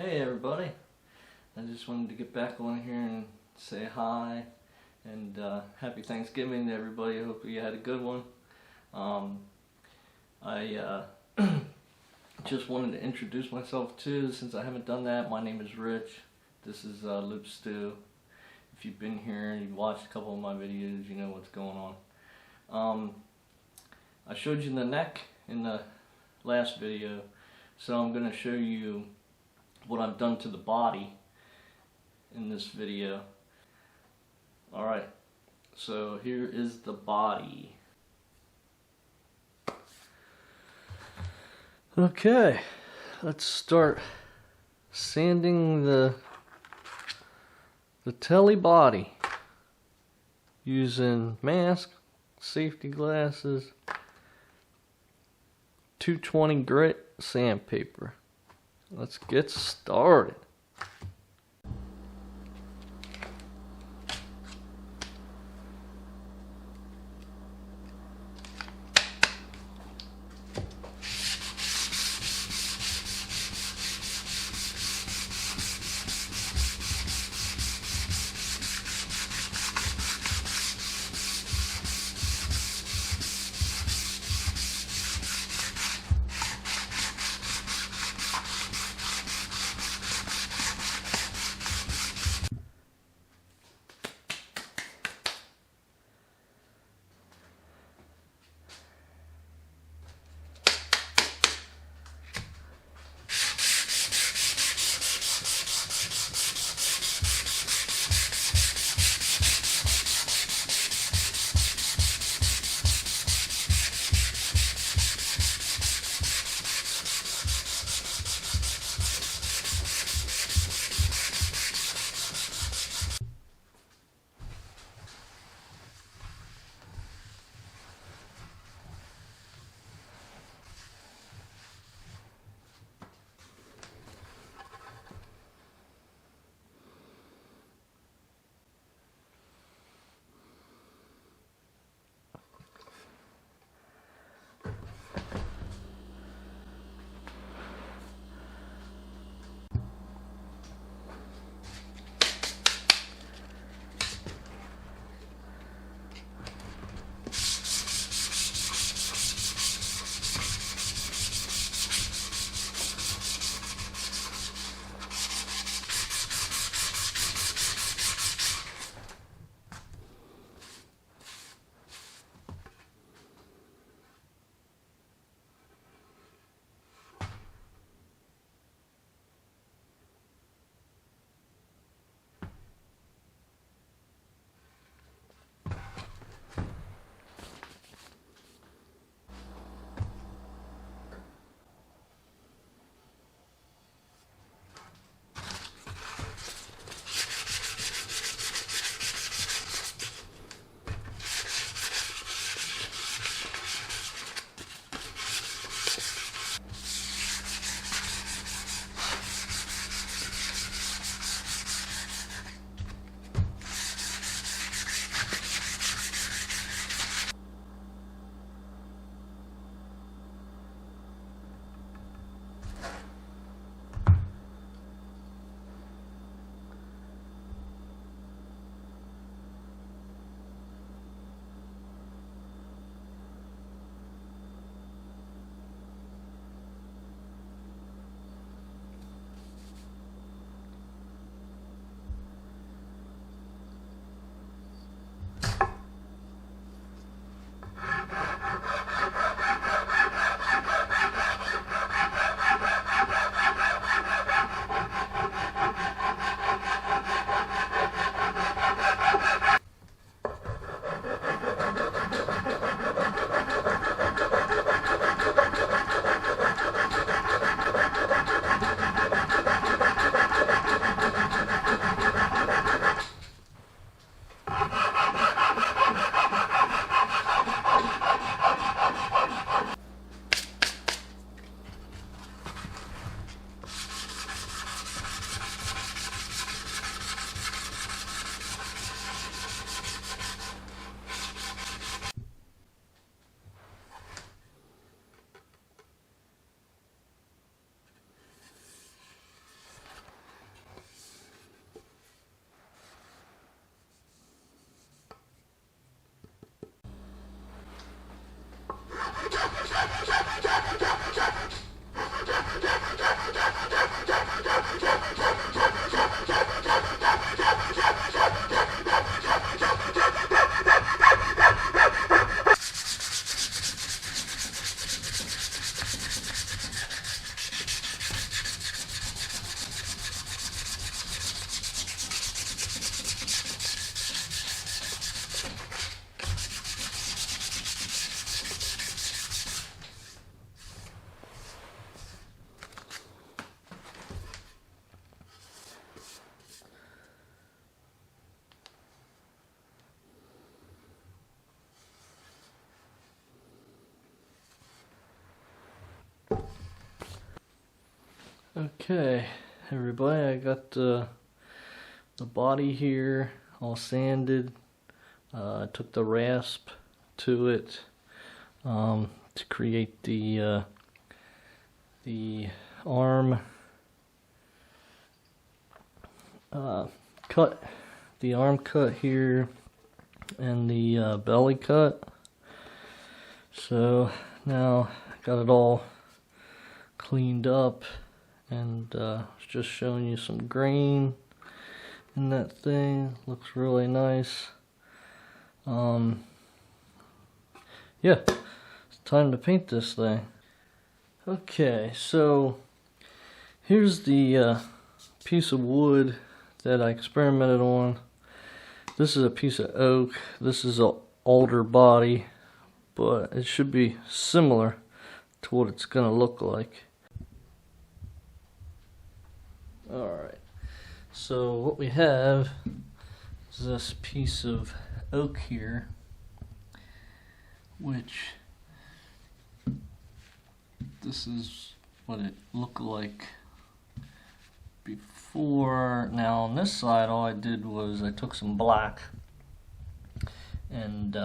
Hey everybody, I just wanted to get back on here and say hi and happy Thanksgiving to everybody. I hope you had a good one. I just wanted to introduce myself too, since I haven't done that. My name is Rich. This is Loopstew. If you've been here and you've watched a couple of my videos, you know what's going on. I showed you the neck in the last video, so I'm going to show you what I've done to the body in this video. Alright, so here is the body. Okay, let's start sanding the Tele body using mask, safety glasses, 220 grit sandpaper. Let's get started. Okay, everybody, I got the body here all sanded. I took the rasp to it to create the arm cut, the arm cut here, and the belly cut. So now I got it all cleaned up, and just showing you some grain in that thing. Looks really nice. Yeah, it's time to paint this thing. Okay, so here's the piece of wood that I experimented on. This is a piece of oak. This is an alder body, but it should be similar to what it's gonna look like. Alright, so what we have is this piece of oak here, which this is what it looked like before. Now on this side, all I did was I took some black and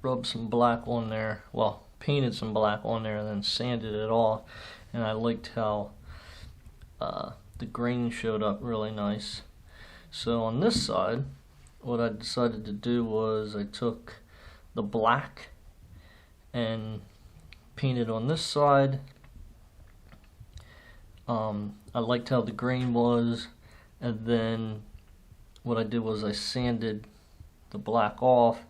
rubbed some black on there, well, painted some black on there and then sanded it off, and I liked how the grain showed up really nice. So on this side, what I decided to do was I took the black and painted on this side. I liked how the grain was, and then what I did was I sanded the black off,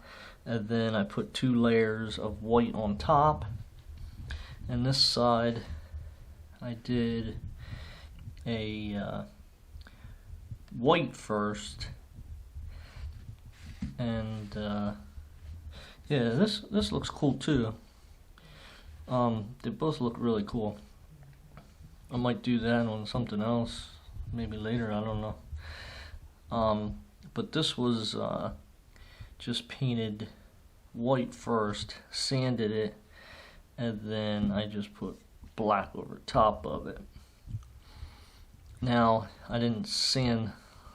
and then I put 2 layers of white on top. And this side I did a white first, and yeah, this looks cool too. They both look really cool. I might do that on something else maybe later, I don't know. But this was just painted white first, sanded it, and then I just put black over top of it. Now I didn't sand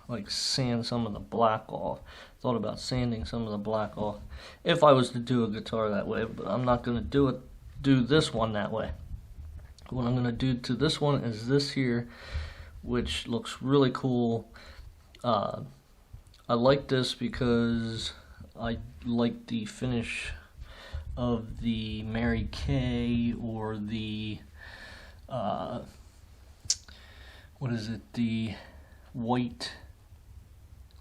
some of the black off. Thought about sanding some of the black off if I was to do a guitar that way, but I'm not going to do this one that way. What I'm going to do to this one is this here, which looks really cool. I like this because I like the finish of the Mary Kay, or the what is it, the white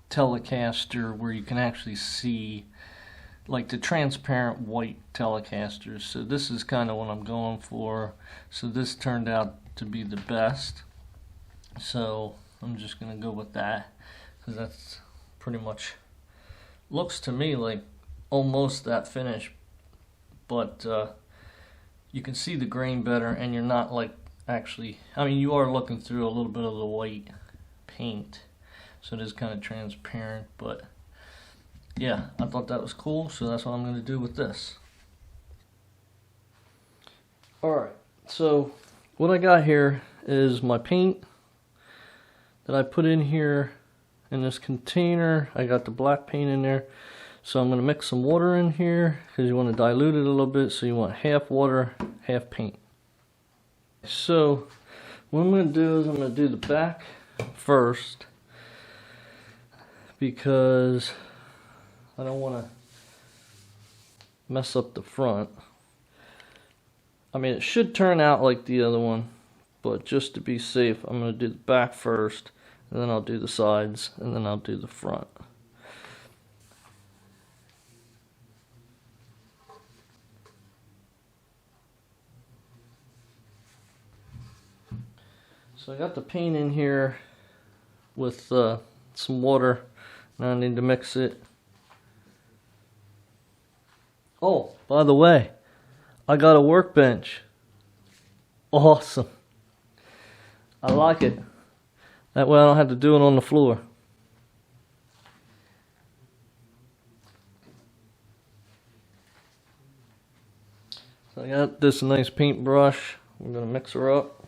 Telecaster, where you can actually see like the transparent white Telecasters. So this is kind of what I'm going for. So this turned out to be the best, so I'm just gonna go with that, because that's pretty much, looks to me like almost that finish, but you can see the grain better, and you're not like actually, I mean, you are looking through a little bit of the white paint, so it is kind of transparent. But yeah, I thought that was cool, so that's what I'm going to do with this. Alright, so what I got here is my paint that I put in here in this container. I got the black paint in there, so I'm going to mix some water in here, because you want to dilute it a little bit, so you want half water, half paint. So what I'm going to do is I'm going to do the back first, because I don't want to mess up the front. I mean, it should turn out like the other one, but just to be safe, I'm going to do the back first, and then I'll do the sides, and then I'll do the front. So I got the paint in here with some water. Now I need to mix it. Oh, by the way, I got a workbench. Awesome. I like it. That way I don't have to do it on the floor. So I got this nice paintbrush. We're gonna mix her up.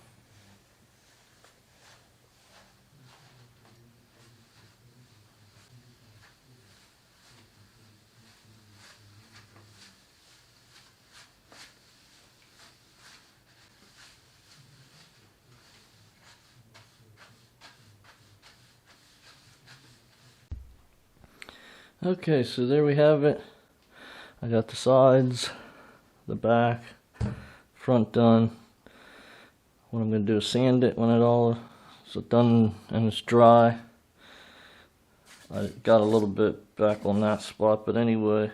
Okay, so there we have it. I got the sides, the back, front done. What I'm going to do is sand it when it all is done and it's dry. I got a little bit back on that spot, but anyway,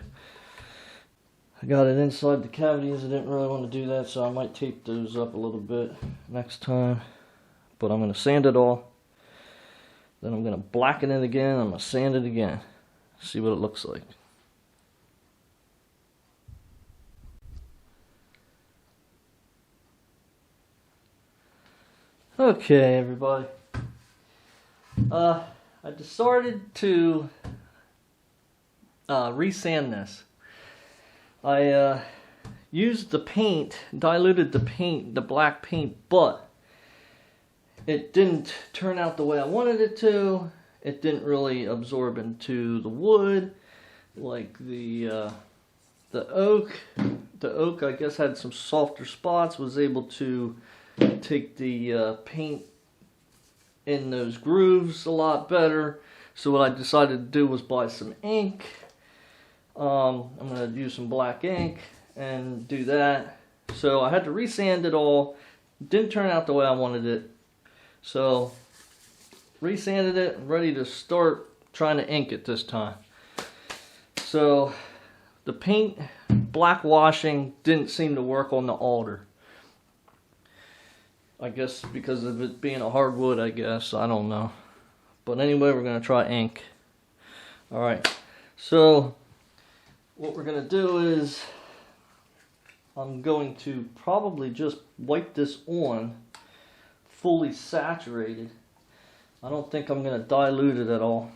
I got it inside the cavities. I didn't really want to do that, so I might tape those up a little bit next time. But I'm going to sand it all. Then I'm going to blacken it again. I'm going to sand it again. See what it looks like. Okay, everybody. I decided to resand this. I used the paint, diluted the paint, the black paint, but it didn't turn out the way I wanted it to. It didn't really absorb into the wood like the oak. The oak, I guess, had some softer spots, was able to take the paint in those grooves a lot better. So what I decided to do was buy some ink. I'm going to use some black ink and do that. So I had to resand it all. Didn't turn out the way I wanted it. So resanded it, ready to start trying to ink it this time. So the paint, black washing, didn't seem to work on the altar. I guess because of it being a hardwood, I guess. I don't know. But anyway, we're going to try ink. Alright, so what we're going to do is I'm going to probably just wipe this on fully saturated. I don't think I'm going to dilute it at all.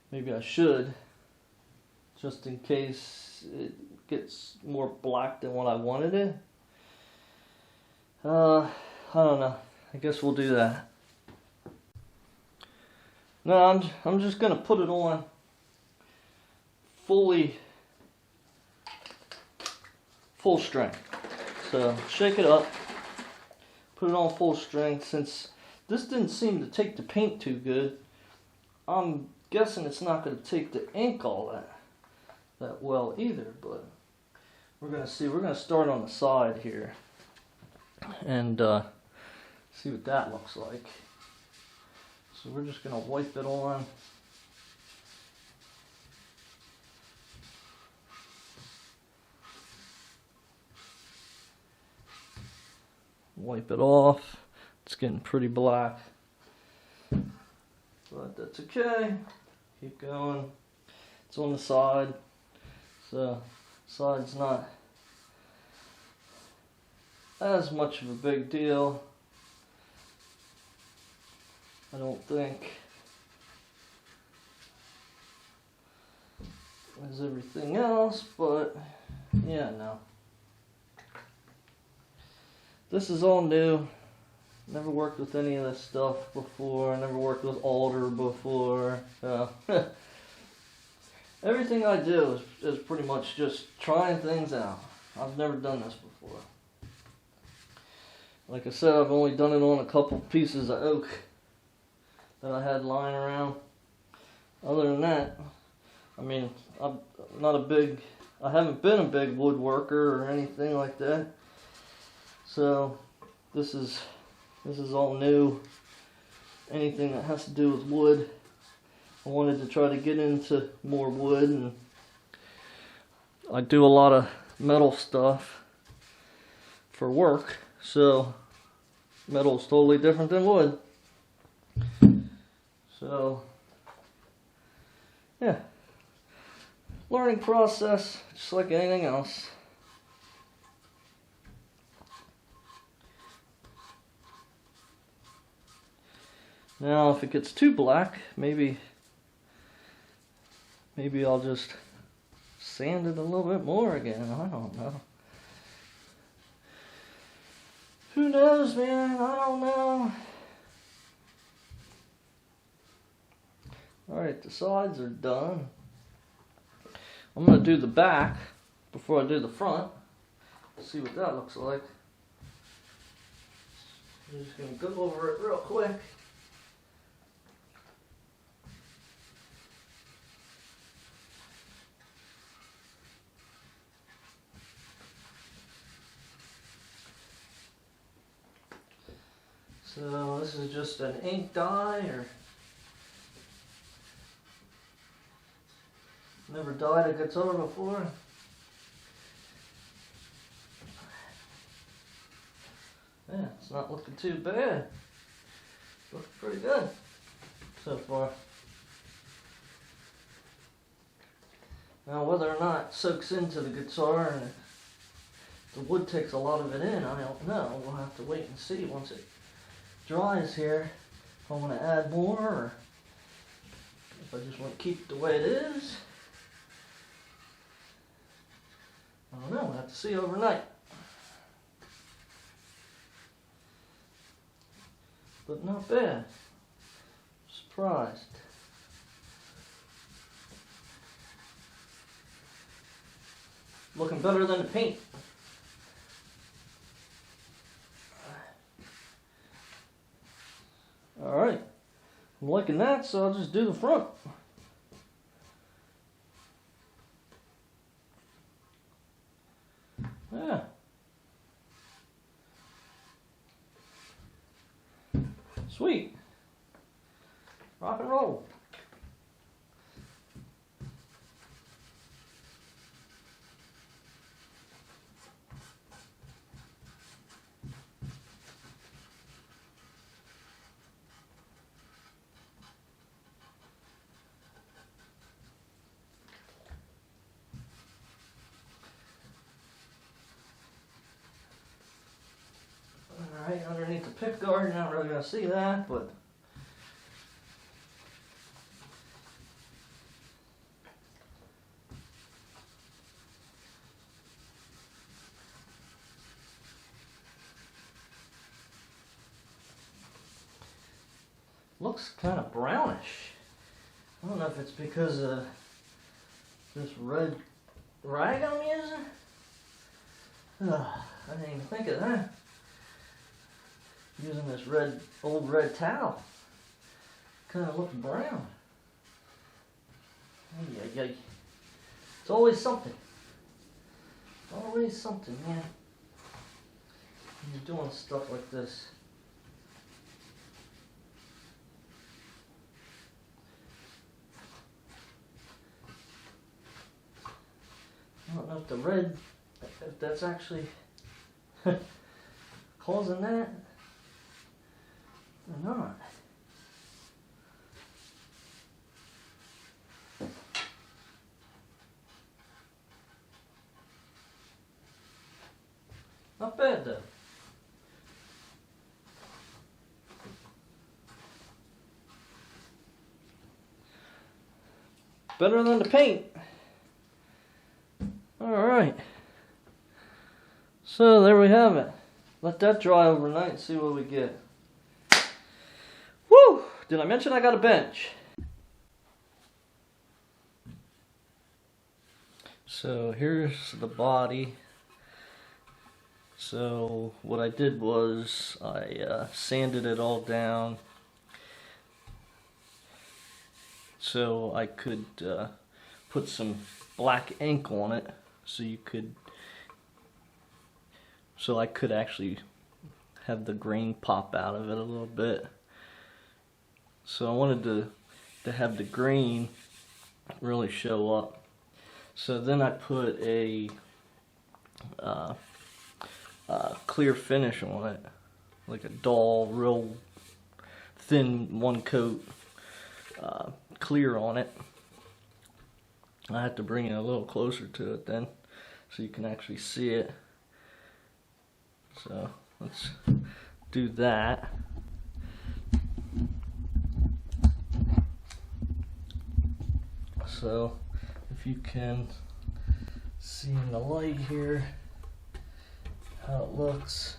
Maybe I should, just in case it gets more black than what I wanted it. I don't know. I guess we'll do that. No, I'm just going to put it on full strength. So shake it up, put it on full strength. Since this didn't seem to take the paint too good, I'm guessing it's not going to take the ink all that well either. But we're going to see. We're going to start on the side here and see what that looks like. So we're just going to wipe it on. Wipe it off. It's getting pretty black, but that's okay. Keep going. It's on the side, so side's not as much of a big deal, I don't think, as everything else, but yeah, no. This is all new. Never worked with any of this stuff before. Never worked with alder before. Everything I do is pretty much just trying things out. I've never done this before. Like I said, I've only done it on a couple pieces of oak that I had lying around. Other than that, I mean, I haven't been a big woodworker or anything like that. So this is all new. Anything that has to do with wood, I wanted to try to get into more wood, and I do a lot of metal stuff for work, so metal is totally different than wood. So yeah, learning process, just like anything else. Now if it gets too black, maybe Maybe I'll just sand it a little bit more again. I don't know. Who knows, man? I don't know. Alright, the sides are done. I'm going to do the back before I do the front. See what that looks like. I'm just going to go over it real quick. So this is just an ink dye, or never dyed a guitar before. Yeah, it's not looking too bad. Looking pretty good so far. Now whether or not it soaks into the guitar and the wood takes a lot of it in, I don't know. We'll have to wait and see once it dries here. If I want to add more, or if I just want to keep it the way it is. I don't know. We'll have to see overnight. But not bad. Surprised. Looking better than the paint. Alright. I'm liking that, so I'll just do the front. Yeah. Sweet. Rock and roll. Alright, underneath the pick guard, you're not really going to see that, but looks kind of brownish. I don't know if it's because of this red rag I'm using. I didn't even think of that. Using this old red towel. Kind of looks brown. Ay. It's always something. Always something, man. When you're doing stuff like this. I don't know if the red, if that's actually causing that or not. Not bad though. Better than the paint. Alright. So there we have it. Let that dry overnight and see what we get. Woo! Did I mention I got a bench? So here's the body. So what I did was I sanded it all down so I could put some black ink on it, so I could actually have the grain pop out of it a little bit. So I wanted to have the grain really show up. So then I put a clear finish on it, like a dull, real thin one coat clear on it. I have to bring it a little closer to it then so you can actually see it. So let's do that. So if you can see in the light here how it looks.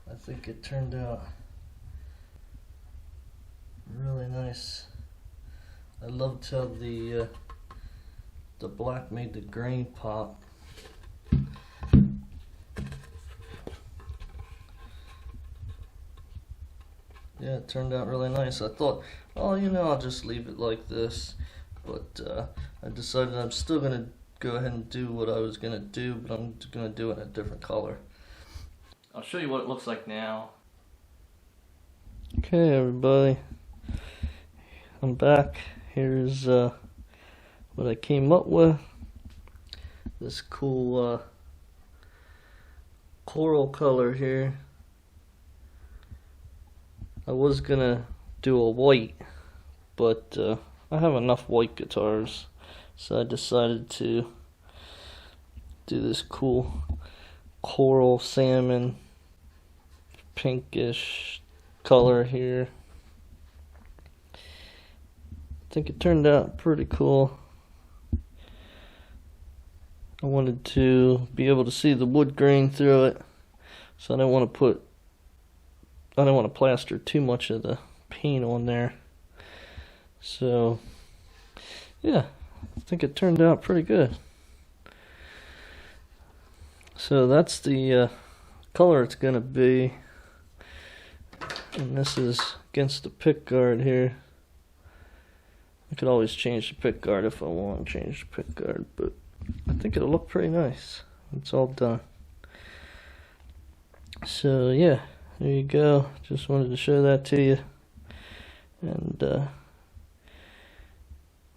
I think it turned out really nice. I loved how the black made the grain pop. Yeah, it turned out really nice. I thought, oh, you know, I'll just leave it like this, but I decided I'm still gonna go ahead and do what I was gonna do, but I'm gonna do it in a different color. I'll show you what it looks like now. Okay, everybody, I'm back. Here's what I came up with. This cool coral color here. I was gonna do a white, but I have enough white guitars, so I decided to do this cool coral salmon pinkish color here. I think it turned out pretty cool. I wanted to be able to see the wood grain through it, so I didn't want to plaster too much of the paint on there. So yeah, I think it turned out pretty good. So that's the color it's gonna be, and this is against the pick guard here. I could always change the pick guard if I want to change the pick guard, but I think it'll look pretty nice. It's all done. So yeah, there you go. Just wanted to show that to you. And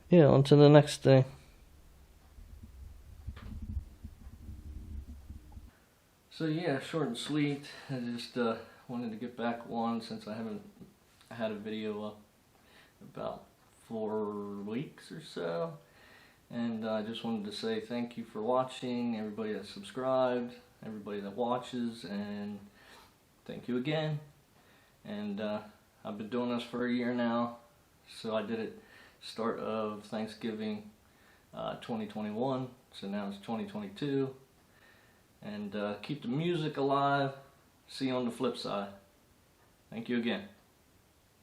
yeah, on to the next thing. So yeah, short and sweet. I just wanted to get back one since I haven't had a video up about 4 weeks or so. And I just wanted to say thank you for watching, everybody that subscribed, everybody that watches, and thank you again. And I've been doing this for a year now, so I did it start of Thanksgiving 2021, so now it's 2022. And keep the music alive. See you on the flip side. Thank you again.